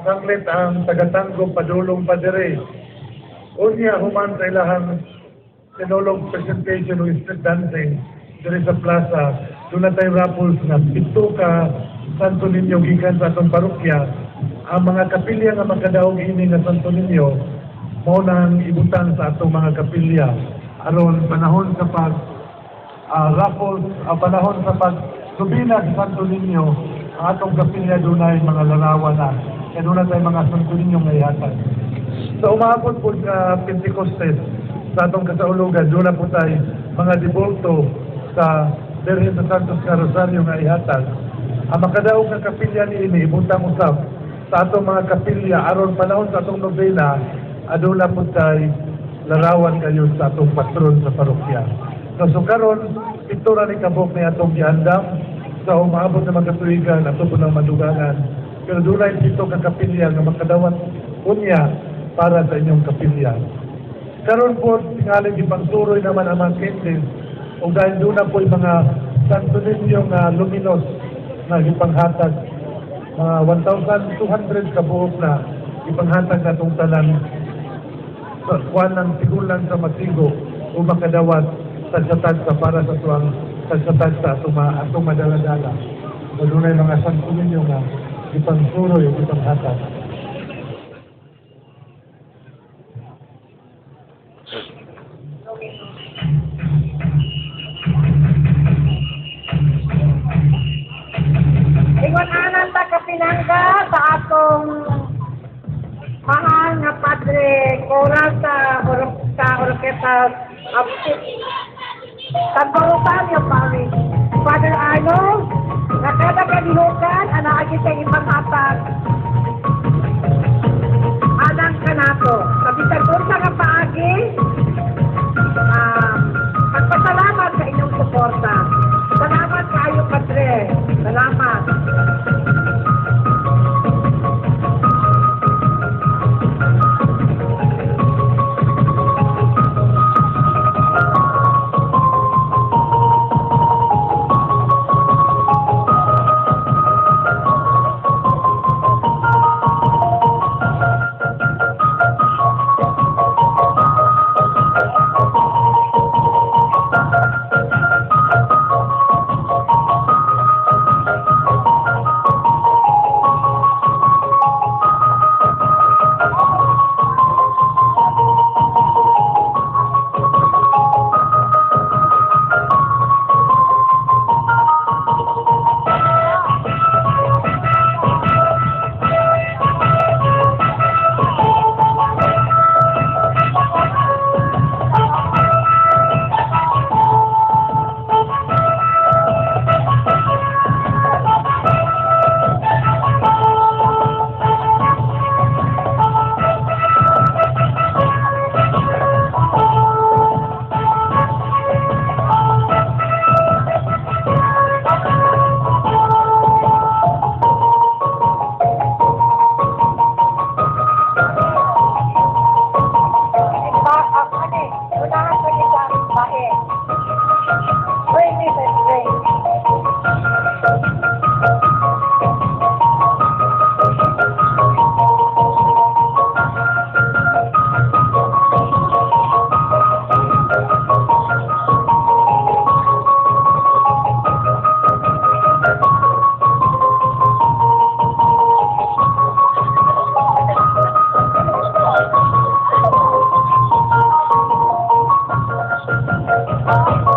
Sanglit ang tagatanggo padulong pa dire. Unya human sa ilahang sinulong presentation ng street dancing dire sa plaza. Doon na tayo raffles na pito ka Santo Niño gikan sa atong parokya. Ang mga kapilya nga magkadaog ini nga Santo Niño mao nang ibutang sa atong mga kapilya aron panahon sa pag raffles, panahon sa pagsubina sa Santo Niño, ang atong kapilya dunay mga larawan na. Kaya doon na tayo mga Santo Niño nga ihatag. Sa umabot po sa Pentecostes, sa atong kasaulugan, doon na po tayo mga debolto sa Birhen sa Santos nga Rosario nga ihatag. Ang makadaog nga kapilya ni ini, ibutang usap sa atong mga kapilya, aron panahon sa atong novena, doon na po tayo larawan kayo sa atong patron sa parokya. So karon pintura ni kabok ni atong giandam sa umaabot na mga katuigan ato po ng madugangan. Pero dunay pito ka kapilya nga makadawat unya para sa inyong kapilya. Karon po tingali gipangturoy naman ang mga candles ug dahil doon na po yung mga Santo Niño nga luminos na gipanghatag mga 1,200 ka buok na gipanghatag na itong tanan sa kuwan ng sigulan sa masigo o makadawat tagsa-tagsa para sa tuwang tagsa-tagsa atong madaladala. Doon na mga Santo Niño nga ipangsuroy o ipanghatag. Iwananan ta kapinangga sa atong mahal nga Padre Coral sa Orquesta Santo Rosario Parish. Father Arnold, na kada kadihukan, anaagi sa ibang hatag. Anang kanato. Kabisan po sa kapaagi, pagpasalamat sa inyong suporta. Salamat kayo, Padre. Salamat. Oh.